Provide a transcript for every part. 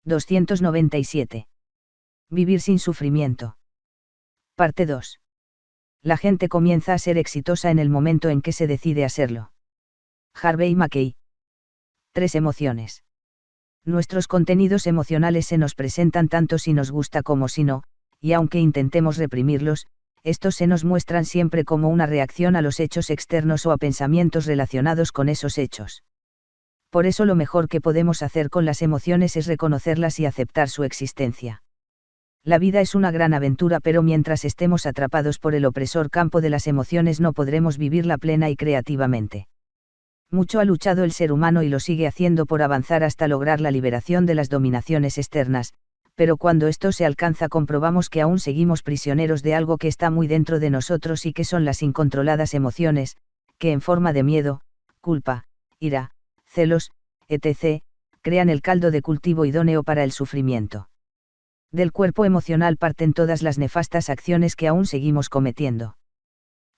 297. Vivir sin sufrimiento. Parte 2. La gente comienza a ser exitosa en el momento en que se decide a serlo. Harvey Mackay. 3 emociones. Nuestros contenidos emocionales se nos presentan tanto si nos gusta como si no, y aunque intentemos reprimirlos, estos se nos muestran siempre como una reacción a los hechos externos o a pensamientos relacionados con esos hechos. Por eso lo mejor que podemos hacer con las emociones es reconocerlas y aceptar su existencia. La vida es una gran aventura, pero mientras estemos atrapados por el opresor campo de las emociones no podremos vivirla plena y creativamente. Mucho ha luchado el ser humano y lo sigue haciendo por avanzar hasta lograr la liberación de las dominaciones externas, pero cuando esto se alcanza comprobamos que aún seguimos prisioneros de algo que está muy dentro de nosotros y que son las incontroladas emociones, que en forma de miedo, culpa, ira, celos, etc., crean el caldo de cultivo idóneo para el sufrimiento. Del cuerpo emocional parten todas las nefastas acciones que aún seguimos cometiendo.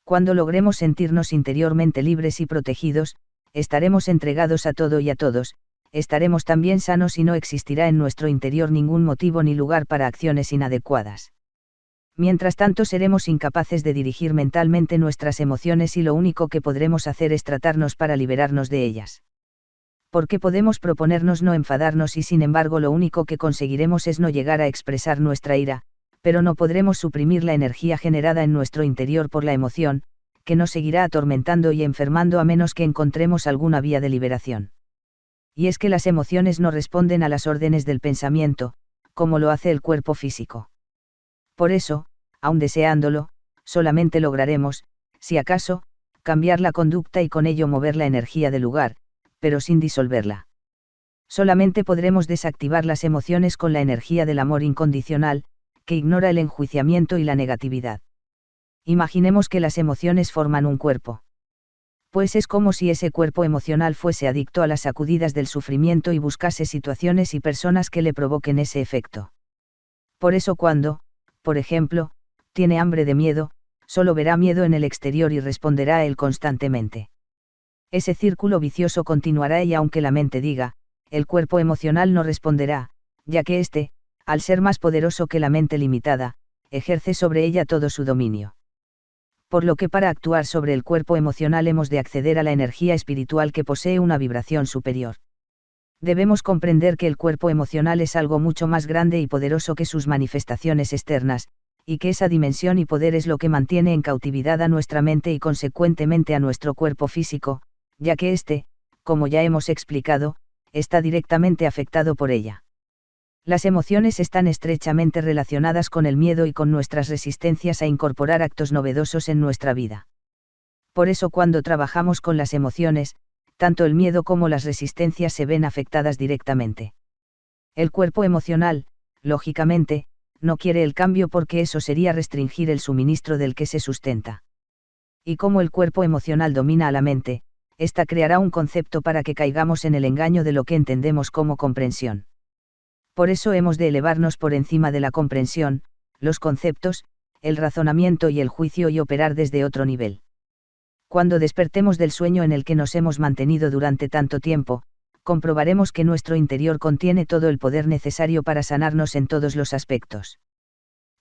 Cuando logremos sentirnos interiormente libres y protegidos, estaremos entregados a todo y a todos, estaremos también sanos y no existirá en nuestro interior ningún motivo ni lugar para acciones inadecuadas. Mientras tanto seremos incapaces de dirigir mentalmente nuestras emociones y lo único que podremos hacer es tratarnos para liberarnos de ellas. Porque podemos proponernos no enfadarnos y sin embargo lo único que conseguiremos es no llegar a expresar nuestra ira, pero no podremos suprimir la energía generada en nuestro interior por la emoción, que nos seguirá atormentando y enfermando a menos que encontremos alguna vía de liberación. Y es que las emociones no responden a las órdenes del pensamiento, como lo hace el cuerpo físico. Por eso, aun deseándolo, solamente lograremos, si acaso, cambiar la conducta y con ello mover la energía del lugar, pero sin disolverla. Solamente podremos desactivar las emociones con la energía del amor incondicional, que ignora el enjuiciamiento y la negatividad. Imaginemos que las emociones forman un cuerpo. Pues es como si ese cuerpo emocional fuese adicto a las sacudidas del sufrimiento y buscase situaciones y personas que le provoquen ese efecto. Por eso cuando, por ejemplo, tiene hambre de miedo, solo verá miedo en el exterior y responderá a él constantemente. Ese círculo vicioso continuará y aunque la mente diga, el cuerpo emocional no responderá, ya que éste, al ser más poderoso que la mente limitada, ejerce sobre ella todo su dominio. Por lo que para actuar sobre el cuerpo emocional hemos de acceder a la energía espiritual que posee una vibración superior. Debemos comprender que el cuerpo emocional es algo mucho más grande y poderoso que sus manifestaciones externas, y que esa dimensión y poder es lo que mantiene en cautividad a nuestra mente y consecuentemente a nuestro cuerpo físico, ya que éste, como ya hemos explicado, está directamente afectado por ella. Las emociones están estrechamente relacionadas con el miedo y con nuestras resistencias a incorporar actos novedosos en nuestra vida. Por eso cuando trabajamos con las emociones, tanto el miedo como las resistencias se ven afectadas directamente. El cuerpo emocional, lógicamente, no quiere el cambio porque eso sería restringir el suministro del que se sustenta. Y como el cuerpo emocional domina a la mente, esta creará un concepto para que caigamos en el engaño de lo que entendemos como comprensión. Por eso hemos de elevarnos por encima de la comprensión, los conceptos, el razonamiento y el juicio y operar desde otro nivel. Cuando despertemos del sueño en el que nos hemos mantenido durante tanto tiempo, comprobaremos que nuestro interior contiene todo el poder necesario para sanarnos en todos los aspectos.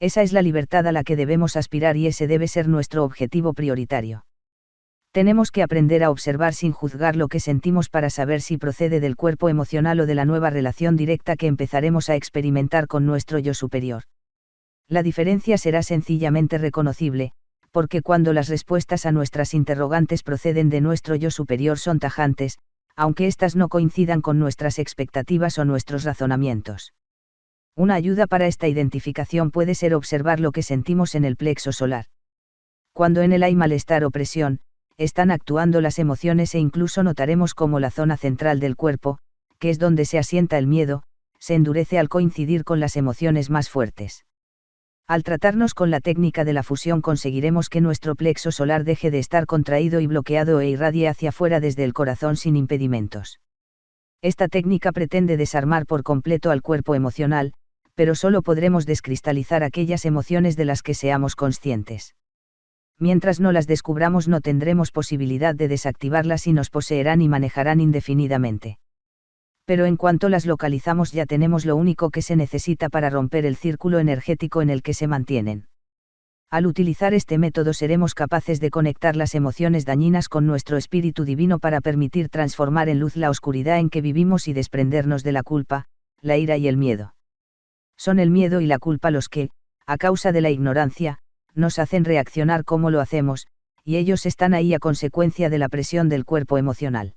Esa es la libertad a la que debemos aspirar y ese debe ser nuestro objetivo prioritario. Tenemos que aprender a observar sin juzgar lo que sentimos para saber si procede del cuerpo emocional o de la nueva relación directa que empezaremos a experimentar con nuestro yo superior. La diferencia será sencillamente reconocible, porque cuando las respuestas a nuestras interrogantes proceden de nuestro yo superior son tajantes, aunque éstas no coincidan con nuestras expectativas o nuestros razonamientos. Una ayuda para esta identificación puede ser observar lo que sentimos en el plexo solar. Cuando en él hay malestar o presión, están actuando las emociones e incluso notaremos cómo la zona central del cuerpo, que es donde se asienta el miedo, se endurece al coincidir con las emociones más fuertes. Al tratarnos con la técnica de la fusión conseguiremos que nuestro plexo solar deje de estar contraído y bloqueado e irradie hacia afuera desde el corazón sin impedimentos. Esta técnica pretende desarmar por completo al cuerpo emocional, pero solo podremos descristalizar aquellas emociones de las que seamos conscientes. Mientras no las descubramos no tendremos posibilidad de desactivarlas y nos poseerán y manejarán indefinidamente. Pero en cuanto las localizamos ya tenemos lo único que se necesita para romper el círculo energético en el que se mantienen. Al utilizar este método seremos capaces de conectar las emociones dañinas con nuestro espíritu divino para permitir transformar en luz la oscuridad en que vivimos y desprendernos de la culpa, la ira y el miedo. Son el miedo y la culpa los que, a causa de la ignorancia, nos hacen reaccionar como lo hacemos, y ellos están ahí a consecuencia de la presión del cuerpo emocional.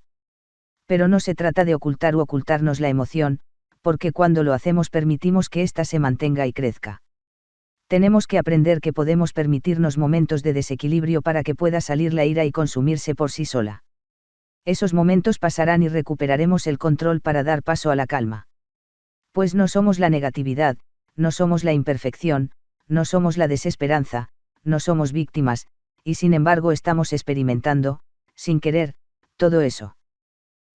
Pero no se trata de ocultar u ocultarnos la emoción, porque cuando lo hacemos permitimos que ésta se mantenga y crezca. Tenemos que aprender que podemos permitirnos momentos de desequilibrio para que pueda salir la ira y consumirse por sí sola. Esos momentos pasarán y recuperaremos el control para dar paso a la calma. Pues no somos la negatividad, no somos la imperfección, no somos la desesperanza, no somos víctimas, y sin embargo estamos experimentando, sin querer, todo eso.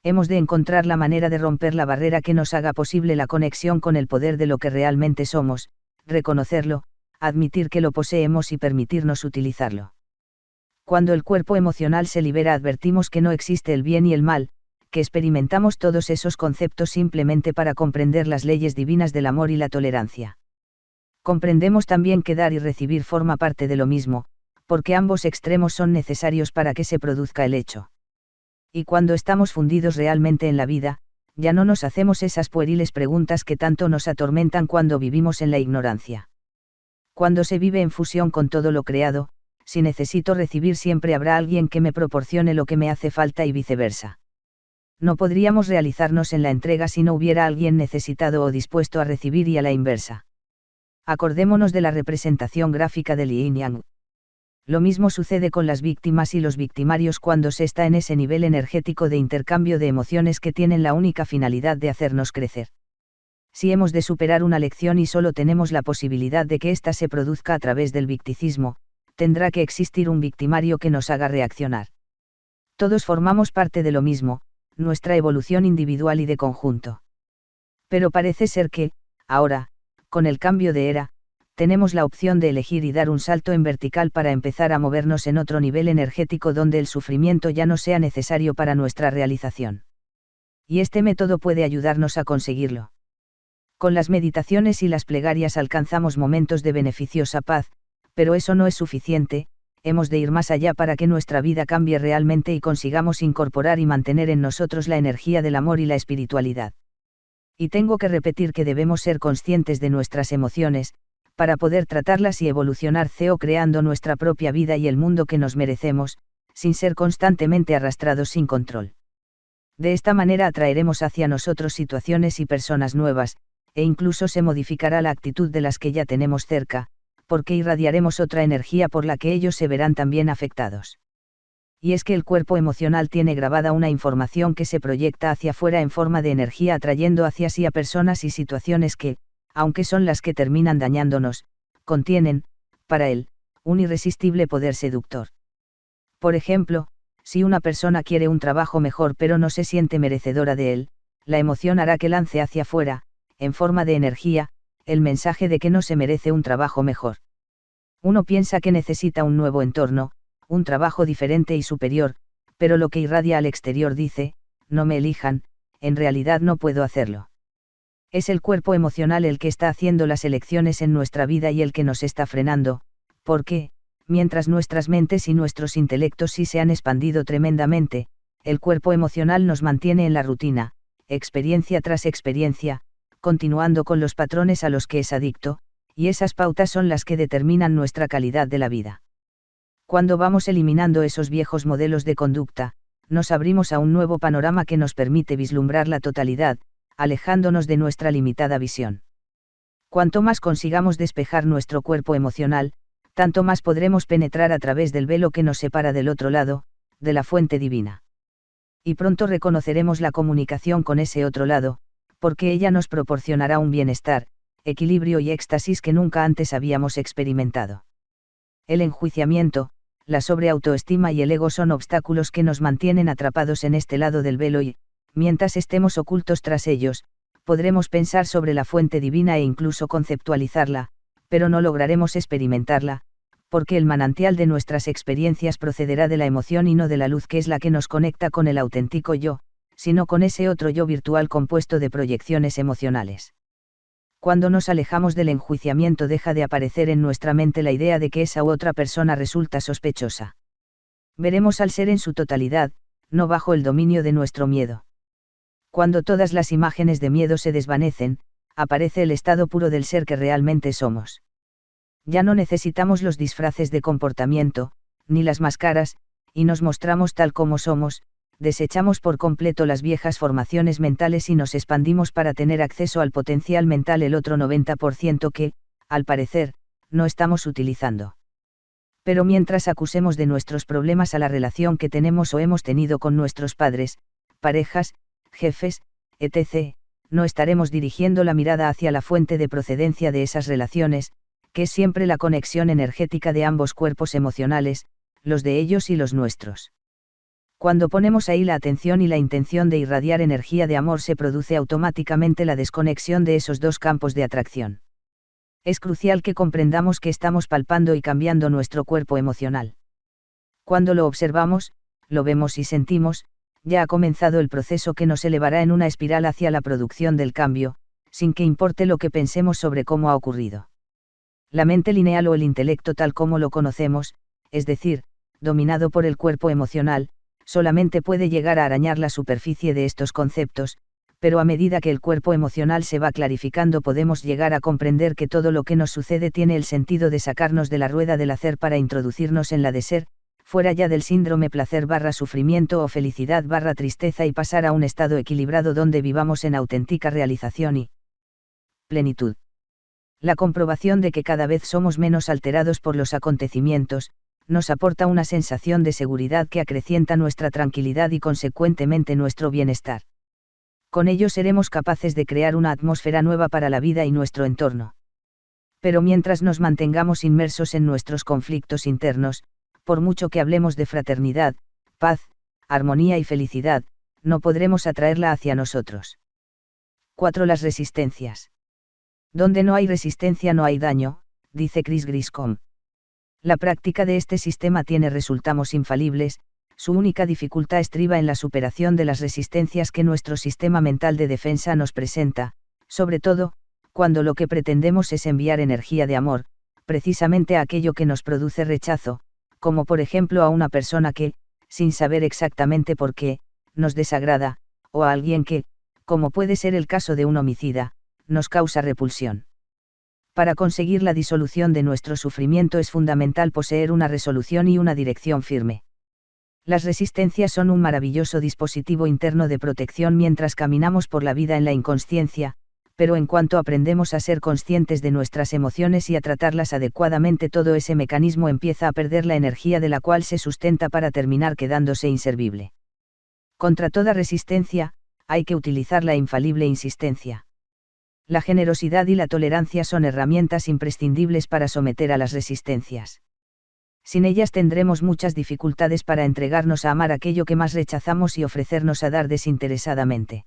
Hemos de encontrar la manera de romper la barrera que nos haga posible la conexión con el poder de lo que realmente somos, reconocerlo, admitir que lo poseemos y permitirnos utilizarlo. Cuando el cuerpo emocional se libera advertimos que no existe el bien y el mal, que experimentamos todos esos conceptos simplemente para comprender las leyes divinas del amor y la tolerancia. Comprendemos también que dar y recibir forma parte de lo mismo, porque ambos extremos son necesarios para que se produzca el hecho. Y cuando estamos fundidos realmente en la vida, ya no nos hacemos esas pueriles preguntas que tanto nos atormentan cuando vivimos en la ignorancia. Cuando se vive en fusión con todo lo creado, si necesito recibir siempre habrá alguien que me proporcione lo que me hace falta y viceversa. No podríamos realizarnos en la entrega si no hubiera alguien necesitado o dispuesto a recibir y a la inversa. Acordémonos de la representación gráfica del yin yang. Lo mismo sucede con las víctimas y los victimarios cuando se está en ese nivel energético de intercambio de emociones que tienen la única finalidad de hacernos crecer. Si hemos de superar una lección y solo tenemos la posibilidad de que ésta se produzca a través del victicismo, tendrá que existir un victimario que nos haga reaccionar. Todos formamos parte de lo mismo, nuestra evolución individual y de conjunto. Pero parece ser que, ahora, con el cambio de era, tenemos la opción de elegir y dar un salto en vertical para empezar a movernos en otro nivel energético donde el sufrimiento ya no sea necesario para nuestra realización. Y este método puede ayudarnos a conseguirlo. Con las meditaciones y las plegarias alcanzamos momentos de beneficiosa paz, pero eso no es suficiente, hemos de ir más allá para que nuestra vida cambie realmente y consigamos incorporar y mantener en nosotros la energía del amor y la espiritualidad. Y tengo que repetir que debemos ser conscientes de nuestras emociones, para poder tratarlas y evolucionar creando nuestra propia vida y el mundo que nos merecemos, sin ser constantemente arrastrados sin control. De esta manera atraeremos hacia nosotros situaciones y personas nuevas, e incluso se modificará la actitud de las que ya tenemos cerca, porque irradiaremos otra energía por la que ellos se verán también afectados. Y es que el cuerpo emocional tiene grabada una información que se proyecta hacia afuera en forma de energía atrayendo hacia sí a personas y situaciones que, aunque son las que terminan dañándonos, contienen, para él, un irresistible poder seductor. Por ejemplo, si una persona quiere un trabajo mejor pero no se siente merecedora de él, la emoción hará que lance hacia afuera, en forma de energía, el mensaje de que no se merece un trabajo mejor. Uno piensa que necesita un nuevo entorno, un trabajo diferente y superior, pero lo que irradia al exterior dice, no me elijan, en realidad no puedo hacerlo. Es el cuerpo emocional el que está haciendo las elecciones en nuestra vida y el que nos está frenando, porque, mientras nuestras mentes y nuestros intelectos sí se han expandido tremendamente, el cuerpo emocional nos mantiene en la rutina, experiencia tras experiencia, continuando con los patrones a los que es adicto, y esas pautas son las que determinan nuestra calidad de la vida. Cuando vamos eliminando esos viejos modelos de conducta, nos abrimos a un nuevo panorama que nos permite vislumbrar la totalidad, alejándonos de nuestra limitada visión. Cuanto más consigamos despejar nuestro cuerpo emocional, tanto más podremos penetrar a través del velo que nos separa del otro lado, de la fuente divina. Y pronto reconoceremos la comunicación con ese otro lado, porque ella nos proporcionará un bienestar, equilibrio y éxtasis que nunca antes habíamos experimentado. El enjuiciamiento, la sobreautoestima y el ego son obstáculos que nos mantienen atrapados en este lado del velo y, mientras estemos ocultos tras ellos, podremos pensar sobre la fuente divina e incluso conceptualizarla, pero no lograremos experimentarla, porque el manantial de nuestras experiencias procederá de la emoción y no de la luz que es la que nos conecta con el auténtico yo, sino con ese otro yo virtual compuesto de proyecciones emocionales. Cuando nos alejamos del enjuiciamiento deja de aparecer en nuestra mente la idea de que esa u otra persona resulta sospechosa. Veremos al ser en su totalidad, no bajo el dominio de nuestro miedo. Cuando todas las imágenes de miedo se desvanecen, aparece el estado puro del ser que realmente somos. Ya no necesitamos los disfraces de comportamiento, ni las máscaras, y nos mostramos tal como somos, desechamos por completo las viejas formaciones mentales y nos expandimos para tener acceso al potencial mental el otro 90% que, al parecer, no estamos utilizando. Pero mientras acusemos de nuestros problemas a la relación que tenemos o hemos tenido con nuestros padres, parejas, jefes, etc., no estaremos dirigiendo la mirada hacia la fuente de procedencia de esas relaciones, que es siempre la conexión energética de ambos cuerpos emocionales, los de ellos y los nuestros. Cuando ponemos ahí la atención y la intención de irradiar energía de amor se produce automáticamente la desconexión de esos dos campos de atracción. Es crucial que comprendamos que estamos palpando y cambiando nuestro cuerpo emocional. Cuando lo observamos, lo vemos y sentimos, ya ha comenzado el proceso que nos elevará en una espiral hacia la producción del cambio, sin que importe lo que pensemos sobre cómo ha ocurrido. La mente lineal o el intelecto tal como lo conocemos, es decir, dominado por el cuerpo emocional, solamente puede llegar a arañar la superficie de estos conceptos, pero a medida que el cuerpo emocional se va clarificando podemos llegar a comprender que todo lo que nos sucede tiene el sentido de sacarnos de la rueda del hacer para introducirnos en la de ser, fuera ya del síndrome placer/sufrimiento o felicidad/tristeza y pasar a un estado equilibrado donde vivamos en auténtica realización y plenitud. La comprobación de que cada vez somos menos alterados por los acontecimientos, nos aporta una sensación de seguridad que acrecienta nuestra tranquilidad y consecuentemente nuestro bienestar. Con ello seremos capaces de crear una atmósfera nueva para la vida y nuestro entorno. Pero mientras nos mantengamos inmersos en nuestros conflictos internos, por mucho que hablemos de fraternidad, paz, armonía y felicidad, no podremos atraerla hacia nosotros. 4. Las resistencias. Donde no hay resistencia no hay daño, dice Chris Griscom. La práctica de este sistema tiene resultados infalibles, su única dificultad estriba en la superación de las resistencias que nuestro sistema mental de defensa nos presenta, sobre todo, cuando lo que pretendemos es enviar energía de amor, precisamente a aquello que nos produce rechazo, como por ejemplo a una persona que, sin saber exactamente por qué, nos desagrada, o a alguien que, como puede ser el caso de un homicida, nos causa repulsión. Para conseguir la disolución de nuestro sufrimiento es fundamental poseer una resolución y una dirección firme. Las resistencias son un maravilloso dispositivo interno de protección mientras caminamos por la vida en la inconsciencia, pero en cuanto aprendemos a ser conscientes de nuestras emociones y a tratarlas adecuadamente, todo ese mecanismo empieza a perder la energía de la cual se sustenta para terminar quedándose inservible. Contra toda resistencia, hay que utilizar la infalible insistencia. La generosidad y la tolerancia son herramientas imprescindibles para someter a las resistencias. Sin ellas tendremos muchas dificultades para entregarnos a amar aquello que más rechazamos y ofrecernos a dar desinteresadamente.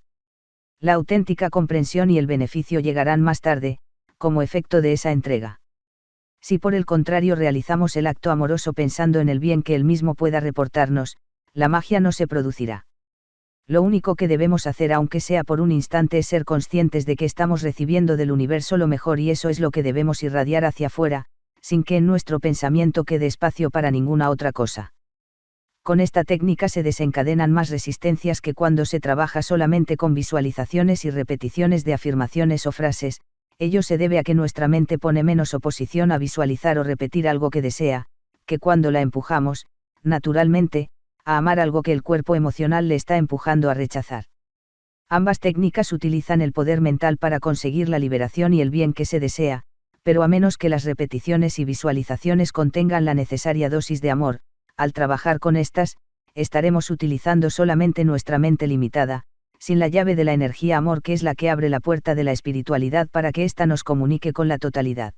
La auténtica comprensión y el beneficio llegarán más tarde, como efecto de esa entrega. Si por el contrario realizamos el acto amoroso pensando en el bien que él mismo pueda reportarnos, la magia no se producirá. Lo único que debemos hacer, aunque sea por un instante, es ser conscientes de que estamos recibiendo del universo lo mejor y eso es lo que debemos irradiar hacia afuera, sin que en nuestro pensamiento quede espacio para ninguna otra cosa. Con esta técnica se desencadenan más resistencias que cuando se trabaja solamente con visualizaciones y repeticiones de afirmaciones o frases. Ello se debe a que nuestra mente pone menos oposición a visualizar o repetir algo que desea, que cuando la empujamos, naturalmente, a amar algo que el cuerpo emocional le está empujando a rechazar. Ambas técnicas utilizan el poder mental para conseguir la liberación y el bien que se desea, pero a menos que las repeticiones y visualizaciones contengan la necesaria dosis de amor, al trabajar con estas, estaremos utilizando solamente nuestra mente limitada, sin la llave de la energía amor que es la que abre la puerta de la espiritualidad para que ésta nos comunique con la totalidad.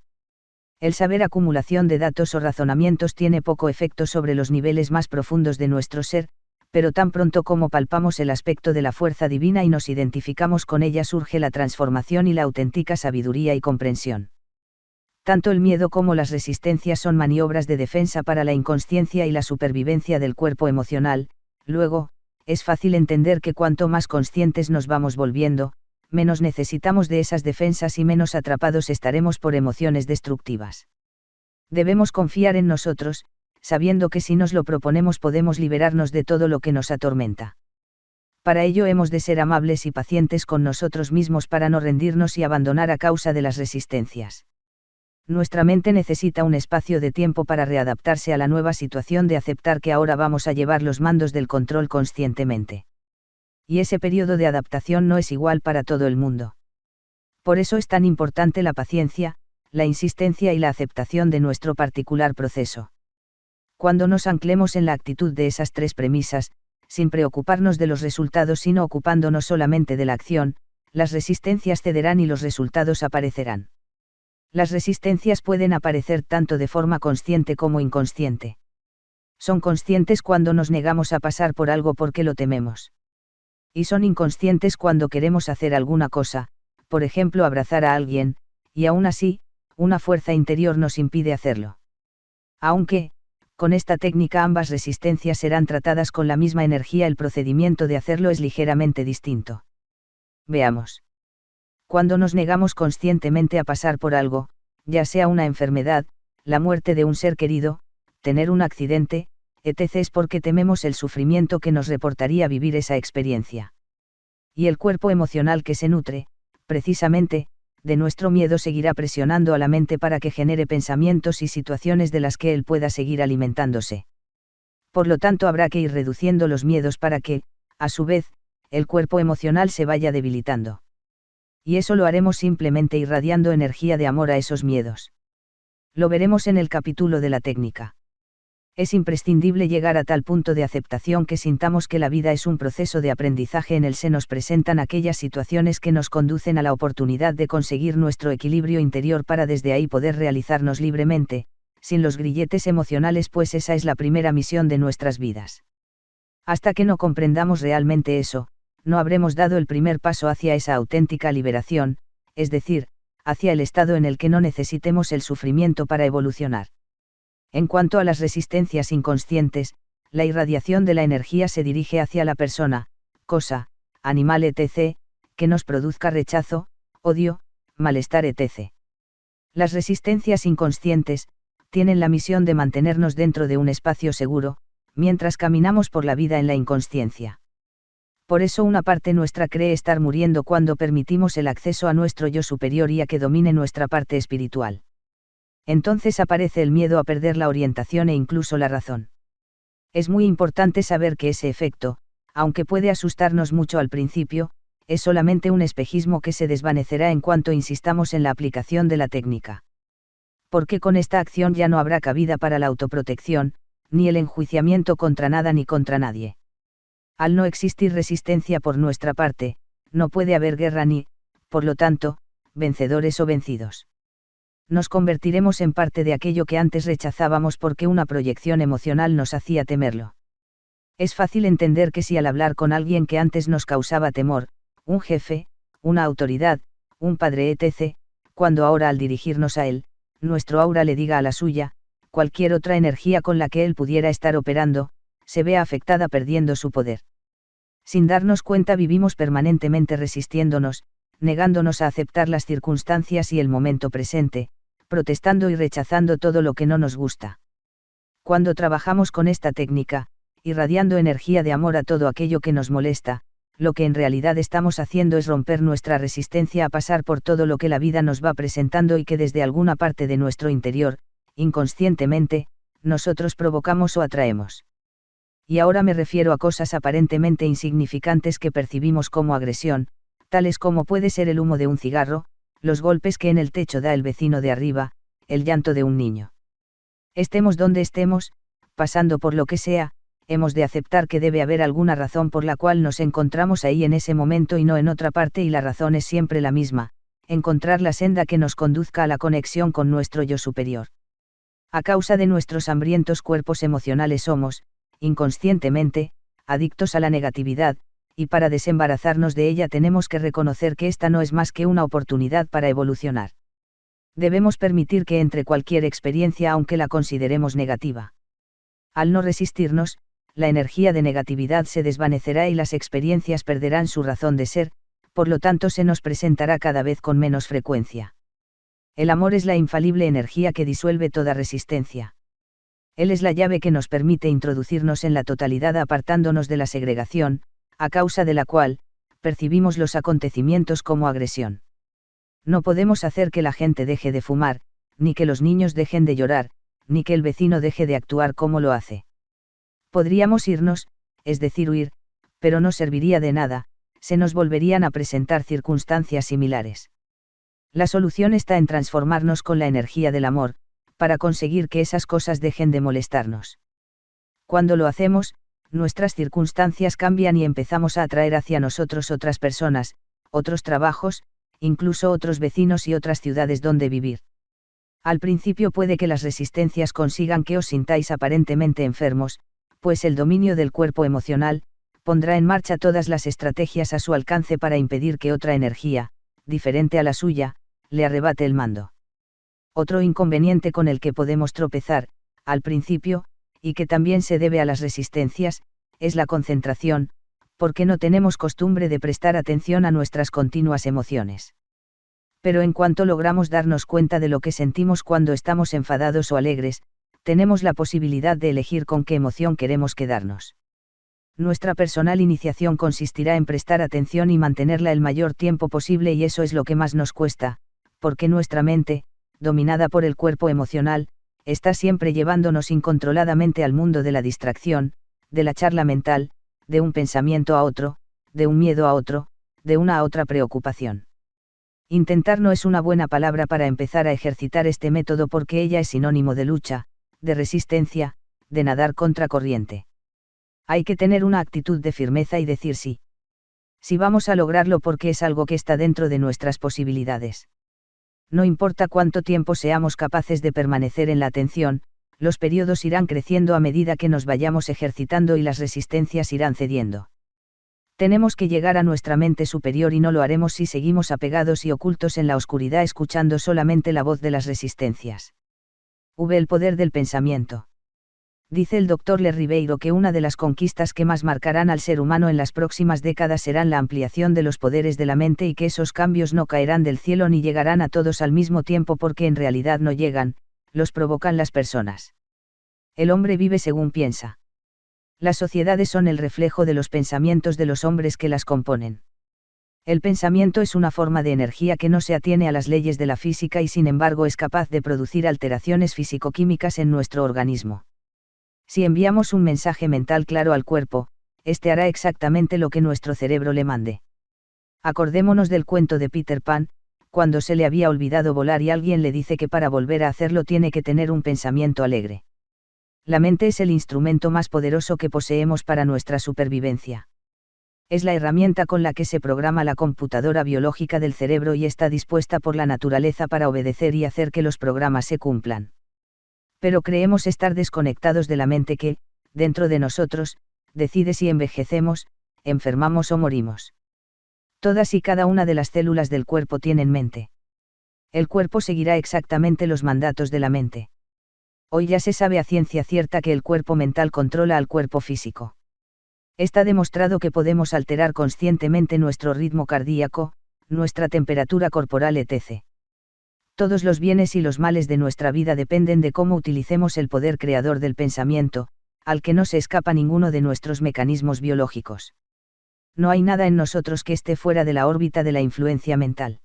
El saber acumulación de datos o razonamientos tiene poco efecto sobre los niveles más profundos de nuestro ser, pero tan pronto como palpamos el aspecto de la fuerza divina y nos identificamos con ella surge la transformación y la auténtica sabiduría y comprensión. Tanto el miedo como las resistencias son maniobras de defensa para la inconsciencia y la supervivencia del cuerpo emocional. Luego, es fácil entender que cuanto más conscientes nos vamos volviendo, menos necesitamos de esas defensas y menos atrapados estaremos por emociones destructivas. Debemos confiar en nosotros, sabiendo que si nos lo proponemos podemos liberarnos de todo lo que nos atormenta. Para ello hemos de ser amables y pacientes con nosotros mismos para no rendirnos y abandonar a causa de las resistencias. Nuestra mente necesita un espacio de tiempo para readaptarse a la nueva situación de aceptar que ahora vamos a llevar los mandos del control conscientemente. Y ese periodo de adaptación no es igual para todo el mundo. Por eso es tan importante la paciencia, la insistencia y la aceptación de nuestro particular proceso. Cuando nos anclemos en la actitud de esas tres premisas, sin preocuparnos de los resultados sino ocupándonos solamente de la acción, las resistencias cederán y los resultados aparecerán. Las resistencias pueden aparecer tanto de forma consciente como inconsciente. Son conscientes cuando nos negamos a pasar por algo porque lo tememos. Y son inconscientes cuando queremos hacer alguna cosa, por ejemplo abrazar a alguien, y aún así, una fuerza interior nos impide hacerlo. Aunque, con esta técnica ambas resistencias serán tratadas con la misma energía, el procedimiento de hacerlo es ligeramente distinto. Veamos. Cuando nos negamos conscientemente a pasar por algo, ya sea una enfermedad, la muerte de un ser querido, tener un accidente, etc., es porque tememos el sufrimiento que nos reportaría vivir esa experiencia. Y el cuerpo emocional que se nutre, precisamente, de nuestro miedo seguirá presionando a la mente para que genere pensamientos y situaciones de las que él pueda seguir alimentándose. Por lo tanto, habrá que ir reduciendo los miedos para que, a su vez, el cuerpo emocional se vaya debilitando. Y eso lo haremos simplemente irradiando energía de amor a esos miedos. Lo veremos en el capítulo de la técnica. Es imprescindible llegar a tal punto de aceptación que sintamos que la vida es un proceso de aprendizaje en el se nos presentan aquellas situaciones que nos conducen a la oportunidad de conseguir nuestro equilibrio interior para desde ahí poder realizarnos libremente, sin los grilletes emocionales, pues esa es la primera misión de nuestras vidas. Hasta que no comprendamos realmente eso, no habremos dado el primer paso hacia esa auténtica liberación, es decir, hacia el estado en el que no necesitemos el sufrimiento para evolucionar. En cuanto a las resistencias inconscientes, la irradiación de la energía se dirige hacia la persona, cosa, animal, etc., que nos produzca rechazo, odio, malestar, etc. Las resistencias inconscientes tienen la misión de mantenernos dentro de un espacio seguro, mientras caminamos por la vida en la inconsciencia. Por eso una parte nuestra cree estar muriendo cuando permitimos el acceso a nuestro yo superior y a que domine nuestra parte espiritual. Entonces aparece el miedo a perder la orientación e incluso la razón. Es muy importante saber que ese efecto, aunque puede asustarnos mucho al principio, es solamente un espejismo que se desvanecerá en cuanto insistamos en la aplicación de la técnica. Porque con esta acción ya no habrá cabida para la autoprotección, ni el enjuiciamiento contra nada ni contra nadie. Al no existir resistencia por nuestra parte, no puede haber guerra ni, por lo tanto, vencedores o vencidos. Nos convertiremos en parte de aquello que antes rechazábamos porque una proyección emocional nos hacía temerlo. Es fácil entender que si al hablar con alguien que antes nos causaba temor, un jefe, una autoridad, un padre, etc., cuando ahora al dirigirnos a él, nuestro aura le diga a la suya, cualquier otra energía con la que él pudiera estar operando, se vea afectada perdiendo su poder. Sin darnos cuenta vivimos permanentemente resistiéndonos, negándonos a aceptar las circunstancias y el momento presente, protestando y rechazando todo lo que no nos gusta. Cuando trabajamos con esta técnica, irradiando energía de amor a todo aquello que nos molesta, lo que en realidad estamos haciendo es romper nuestra resistencia a pasar por todo lo que la vida nos va presentando y que desde alguna parte de nuestro interior, inconscientemente, nosotros provocamos o atraemos. Y ahora me refiero a cosas aparentemente insignificantes que percibimos como agresión, tales como puede ser el humo de un cigarro, los golpes que en el techo da el vecino de arriba, el llanto de un niño. Estemos donde estemos, pasando por lo que sea, hemos de aceptar que debe haber alguna razón por la cual nos encontramos ahí en ese momento y no en otra parte, y la razón es siempre la misma, encontrar la senda que nos conduzca a la conexión con nuestro yo superior. A causa de nuestros hambrientos cuerpos emocionales somos, inconscientemente, adictos a la negatividad, y para desembarazarnos de ella tenemos que reconocer que esta no es más que una oportunidad para evolucionar. Debemos permitir que entre cualquier experiencia aunque la consideremos negativa. Al no resistirnos, la energía de negatividad se desvanecerá y las experiencias perderán su razón de ser, por lo tanto se nos presentará cada vez con menos frecuencia. El amor es la infalible energía que disuelve toda resistencia. Él es la llave que nos permite introducirnos en la totalidad apartándonos de la segregación, a causa de la cual, percibimos los acontecimientos como agresión. No podemos hacer que la gente deje de fumar, ni que los niños dejen de llorar, ni que el vecino deje de actuar como lo hace. Podríamos irnos, es decir, huir, pero no serviría de nada, se nos volverían a presentar circunstancias similares. La solución está en transformarnos con la energía del amor, para conseguir que esas cosas dejen de molestarnos. Cuando lo hacemos, nuestras circunstancias cambian y empezamos a atraer hacia nosotros otras personas, otros trabajos, incluso otros vecinos y otras ciudades donde vivir. Al principio puede que las resistencias consigan que os sintáis aparentemente enfermos, pues el dominio del cuerpo emocional, pondrá en marcha todas las estrategias a su alcance para impedir que otra energía, diferente a la suya, le arrebate el mando. Otro inconveniente con el que podemos tropezar, al principio, y que también se debe a las resistencias, es la concentración, porque no tenemos costumbre de prestar atención a nuestras continuas emociones. Pero en cuanto logramos darnos cuenta de lo que sentimos cuando estamos enfadados o alegres, tenemos la posibilidad de elegir con qué emoción queremos quedarnos. Nuestra personal iniciación consistirá en prestar atención y mantenerla el mayor tiempo posible, y eso es lo que más nos cuesta, porque nuestra mente, dominada por el cuerpo emocional, está siempre llevándonos incontroladamente al mundo de la distracción, de la charla mental, de un pensamiento a otro, de un miedo a otro, de una a otra preocupación. Intentar no es una buena palabra para empezar a ejercitar este método, porque ella es sinónimo de lucha, de resistencia, de nadar contra corriente. Hay que tener una actitud de firmeza y decir sí. Si vamos a lograrlo, porque es algo que está dentro de nuestras posibilidades. No importa cuánto tiempo seamos capaces de permanecer en la atención, los periodos irán creciendo a medida que nos vayamos ejercitando y las resistencias irán cediendo. Tenemos que llegar a nuestra mente superior, y no lo haremos si seguimos apegados y ocultos en la oscuridad, escuchando solamente la voz de las resistencias. El poder del pensamiento. Dice el Dr. Le Ribeiro que una de las conquistas que más marcarán al ser humano en las próximas décadas serán la ampliación de los poderes de la mente, y que esos cambios no caerán del cielo ni llegarán a todos al mismo tiempo, porque en realidad no llegan, los provocan las personas. El hombre vive según piensa. Las sociedades son el reflejo de los pensamientos de los hombres que las componen. El pensamiento es una forma de energía que no se atiene a las leyes de la física y sin embargo es capaz de producir alteraciones físico-químicas en nuestro organismo. Si enviamos un mensaje mental claro al cuerpo, este hará exactamente lo que nuestro cerebro le mande. Acordémonos del cuento de Peter Pan, cuando se le había olvidado volar y alguien le dice que para volver a hacerlo tiene que tener un pensamiento alegre. La mente es el instrumento más poderoso que poseemos para nuestra supervivencia. Es la herramienta con la que se programa la computadora biológica del cerebro y está dispuesta por la naturaleza para obedecer y hacer que los programas se cumplan. Pero creemos estar desconectados de la mente que, dentro de nosotros, decide si envejecemos, enfermamos o morimos. Todas y cada una de las células del cuerpo tienen mente. El cuerpo seguirá exactamente los mandatos de la mente. Hoy ya se sabe a ciencia cierta que el cuerpo mental controla al cuerpo físico. Está demostrado que podemos alterar conscientemente nuestro ritmo cardíaco, nuestra temperatura corporal, etc. Todos los bienes y los males de nuestra vida dependen de cómo utilicemos el poder creador del pensamiento, al que no se escapa ninguno de nuestros mecanismos biológicos. No hay nada en nosotros que esté fuera de la órbita de la influencia mental.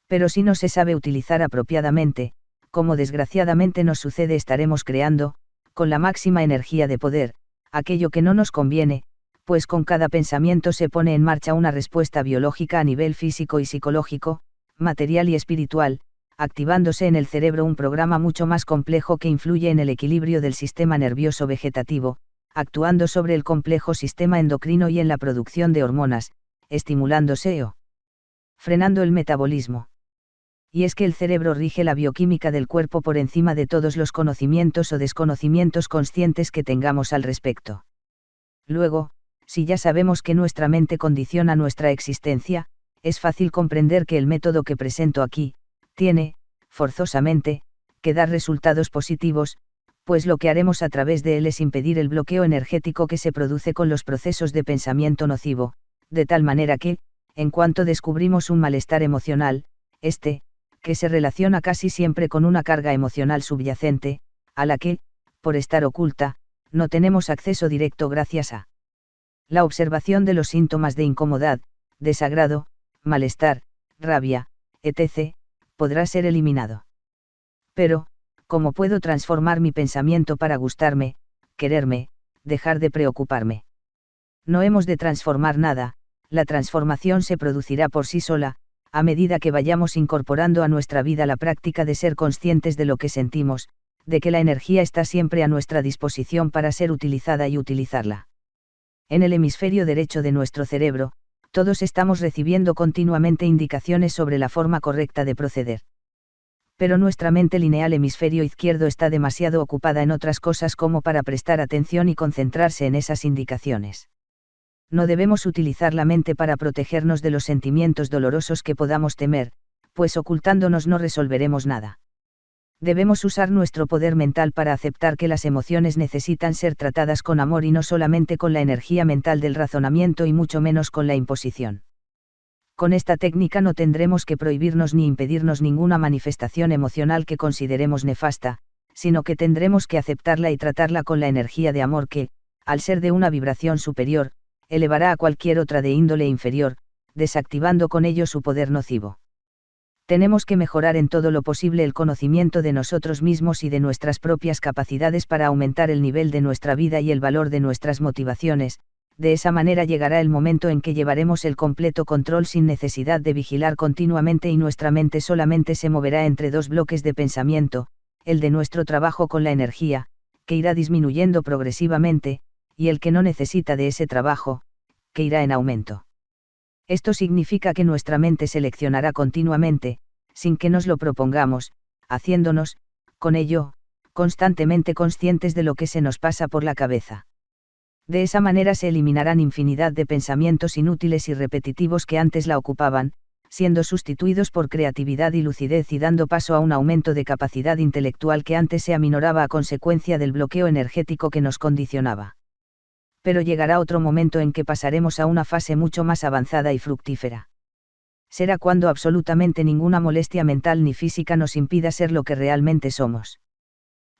Pero si no se sabe utilizar apropiadamente, como desgraciadamente nos sucede, estaremos creando, con la máxima energía de poder, aquello que no nos conviene, pues con cada pensamiento se pone en marcha una respuesta biológica a nivel físico y psicológico, material y espiritual, activándose en el cerebro un programa mucho más complejo que influye en el equilibrio del sistema nervioso vegetativo, actuando sobre el complejo sistema endocrino y en la producción de hormonas, estimulándose o frenando el metabolismo. Y es que el cerebro rige la bioquímica del cuerpo por encima de todos los conocimientos o desconocimientos conscientes que tengamos al respecto. Luego, si ya sabemos que nuestra mente condiciona nuestra existencia, es fácil comprender que el método que presento aquí, tiene, forzosamente, que dar resultados positivos, pues lo que haremos a través de él es impedir el bloqueo energético que se produce con los procesos de pensamiento nocivo, de tal manera que, en cuanto descubrimos un malestar emocional, que se relaciona casi siempre con una carga emocional subyacente, a la que, por estar oculta, no tenemos acceso directo gracias a la observación de los síntomas de incomodidad, desagrado, malestar, rabia, etc., podrá ser eliminado. Pero, ¿cómo puedo transformar mi pensamiento para gustarme, quererme, dejar de preocuparme? No hemos de transformar nada, la transformación se producirá por sí sola, a medida que vayamos incorporando a nuestra vida la práctica de ser conscientes de lo que sentimos, de que la energía está siempre a nuestra disposición para ser utilizada y utilizarla. En el hemisferio derecho de nuestro cerebro, todos estamos recibiendo continuamente indicaciones sobre la forma correcta de proceder. Pero nuestra mente lineal hemisferio izquierdo está demasiado ocupada en otras cosas como para prestar atención y concentrarse en esas indicaciones. No debemos utilizar la mente para protegernos de los sentimientos dolorosos que podamos temer, pues ocultándonos no resolveremos nada. Debemos usar nuestro poder mental para aceptar que las emociones necesitan ser tratadas con amor y no solamente con la energía mental del razonamiento y mucho menos con la imposición. Con esta técnica no tendremos que prohibirnos ni impedirnos ninguna manifestación emocional que consideremos nefasta, sino que tendremos que aceptarla y tratarla con la energía de amor que, al ser de una vibración superior, elevará a cualquier otra de índole inferior, desactivando con ello su poder nocivo. Tenemos que mejorar en todo lo posible el conocimiento de nosotros mismos y de nuestras propias capacidades para aumentar el nivel de nuestra vida y el valor de nuestras motivaciones. De esa manera llegará el momento en que llevaremos el completo control sin necesidad de vigilar continuamente y nuestra mente solamente se moverá entre dos bloques de pensamiento, el de nuestro trabajo con la energía, que irá disminuyendo progresivamente, y el que no necesita de ese trabajo, que irá en aumento. Esto significa que nuestra mente seleccionará continuamente, sin que nos lo propongamos, haciéndonos, con ello, constantemente conscientes de lo que se nos pasa por la cabeza. De esa manera se eliminarán infinidad de pensamientos inútiles y repetitivos que antes la ocupaban, siendo sustituidos por creatividad y lucidez y dando paso a un aumento de capacidad intelectual que antes se aminoraba a consecuencia del bloqueo energético que nos condicionaba. Pero llegará otro momento en que pasaremos a una fase mucho más avanzada y fructífera. Será cuando absolutamente ninguna molestia mental ni física nos impida ser lo que realmente somos.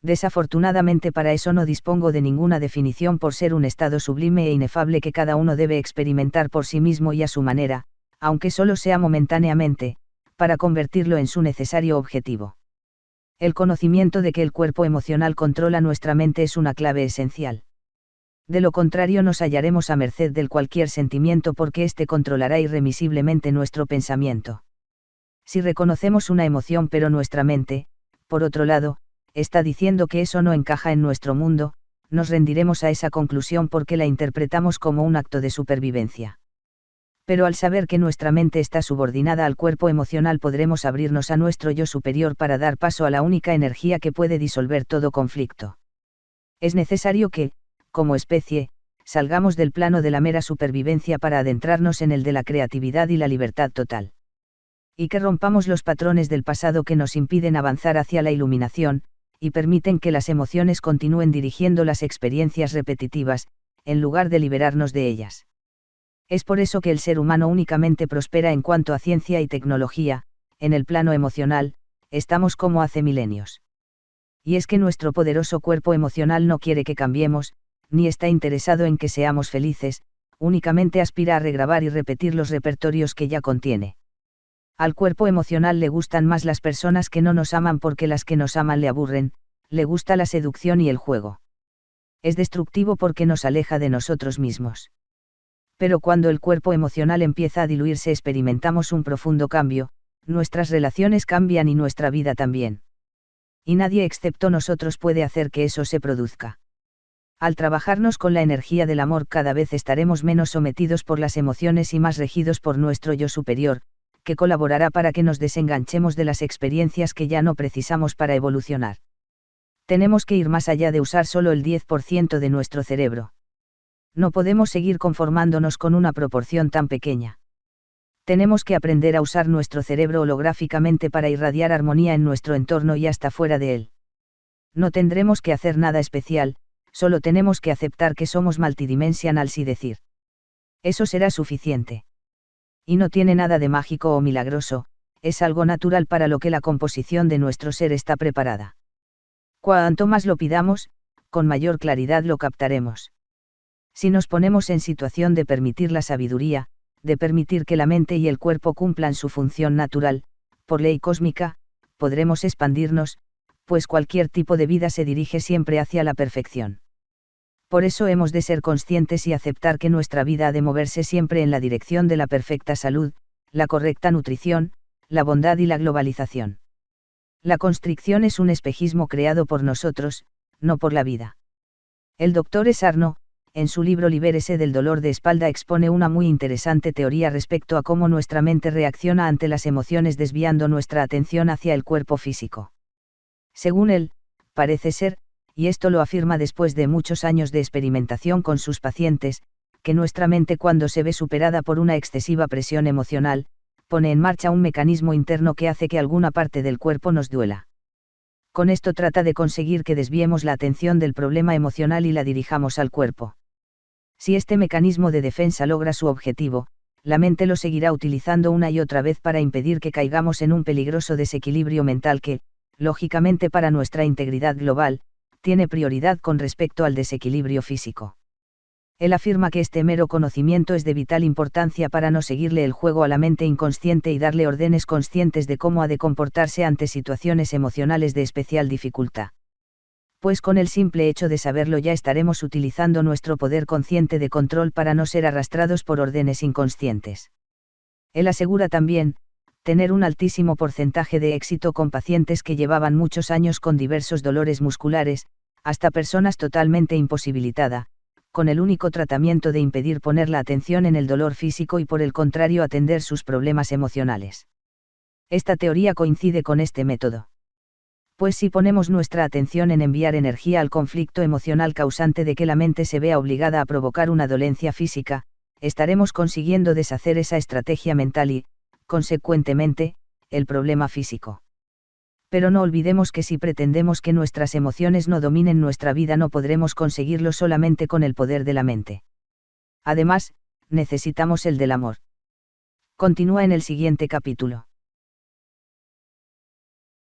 Desafortunadamente para eso no dispongo de ninguna definición por ser un estado sublime e inefable que cada uno debe experimentar por sí mismo y a su manera, aunque solo sea momentáneamente, para convertirlo en su necesario objetivo. El conocimiento de que el cuerpo emocional controla nuestra mente es una clave esencial. De lo contrario nos hallaremos a merced del cualquier sentimiento porque éste controlará irremisiblemente nuestro pensamiento. Si reconocemos una emoción pero nuestra mente, por otro lado, está diciendo que eso no encaja en nuestro mundo, nos rendiremos a esa conclusión porque la interpretamos como un acto de supervivencia. Pero al saber que nuestra mente está subordinada al cuerpo emocional podremos abrirnos a nuestro yo superior para dar paso a la única energía que puede disolver todo conflicto. Es necesario que, como especie, salgamos del plano de la mera supervivencia para adentrarnos en el de la creatividad y la libertad total. Y que rompamos los patrones del pasado que nos impiden avanzar hacia la iluminación, y permiten que las emociones continúen dirigiendo las experiencias repetitivas, en lugar de liberarnos de ellas. Es por eso que el ser humano únicamente prospera en cuanto a ciencia y tecnología, en el plano emocional, estamos como hace milenios. Y es que nuestro poderoso cuerpo emocional no quiere que cambiemos, ni está interesado en que seamos felices, únicamente aspira a regrabar y repetir los repertorios que ya contiene. Al cuerpo emocional le gustan más las personas que no nos aman porque las que nos aman le aburren, le gusta la seducción y el juego. Es destructivo porque nos aleja de nosotros mismos. Pero cuando el cuerpo emocional empieza a diluirse experimentamos un profundo cambio, nuestras relaciones cambian y nuestra vida también. Y nadie excepto nosotros puede hacer que eso se produzca. Al trabajarnos con la energía del amor cada vez estaremos menos sometidos por las emociones y más regidos por nuestro yo superior, que colaborará para que nos desenganchemos de las experiencias que ya no precisamos para evolucionar. Tenemos que ir más allá de usar solo el 10% de nuestro cerebro. No podemos seguir conformándonos con una proporción tan pequeña. Tenemos que aprender a usar nuestro cerebro holográficamente para irradiar armonía en nuestro entorno y hasta fuera de él. No tendremos que hacer nada especial, solo tenemos que aceptar que somos multidimensionales y decir. Eso será suficiente. Y no tiene nada de mágico o milagroso, es algo natural para lo que la composición de nuestro ser está preparada. Cuanto más lo pidamos, con mayor claridad lo captaremos. Si nos ponemos en situación de permitir la sabiduría, de permitir que la mente y el cuerpo cumplan su función natural, por ley cósmica, podremos expandirnos, pues cualquier tipo de vida se dirige siempre hacia la perfección. Por eso hemos de ser conscientes y aceptar que nuestra vida ha de moverse siempre en la dirección de la perfecta salud, la correcta nutrición, la bondad y la globalización. La constricción es un espejismo creado por nosotros, no por la vida. El Dr. Sarno, en su libro Libérese del dolor de espalda, expone una muy interesante teoría respecto a cómo nuestra mente reacciona ante las emociones desviando nuestra atención hacia el cuerpo físico. Según él, parece ser, y esto lo afirma después de muchos años de experimentación con sus pacientes, que nuestra mente, cuando se ve superada por una excesiva presión emocional, pone en marcha un mecanismo interno que hace que alguna parte del cuerpo nos duela. Con esto trata de conseguir que desviemos la atención del problema emocional y la dirijamos al cuerpo. Si este mecanismo de defensa logra su objetivo, la mente lo seguirá utilizando una y otra vez para impedir que caigamos en un peligroso desequilibrio mental que, lógicamente para nuestra integridad global, tiene prioridad con respecto al desequilibrio físico. Él afirma que este mero conocimiento es de vital importancia para no seguirle el juego a la mente inconsciente y darle órdenes conscientes de cómo ha de comportarse ante situaciones emocionales de especial dificultad. Pues con el simple hecho de saberlo ya estaremos utilizando nuestro poder consciente de control para no ser arrastrados por órdenes inconscientes. Él asegura también, tener un altísimo porcentaje de éxito con pacientes que llevaban muchos años con diversos dolores musculares, hasta personas totalmente imposibilitadas, con el único tratamiento de impedir poner la atención en el dolor físico y por el contrario atender sus problemas emocionales. Esta teoría coincide con este método. Pues si ponemos nuestra atención en enviar energía al conflicto emocional causante de que la mente se vea obligada a provocar una dolencia física, estaremos consiguiendo deshacer esa estrategia mental y, consecuentemente, el problema físico. Pero no olvidemos que si pretendemos que nuestras emociones no dominen nuestra vida no podremos conseguirlo solamente con el poder de la mente. Además, necesitamos el del amor. Continúa en el siguiente capítulo.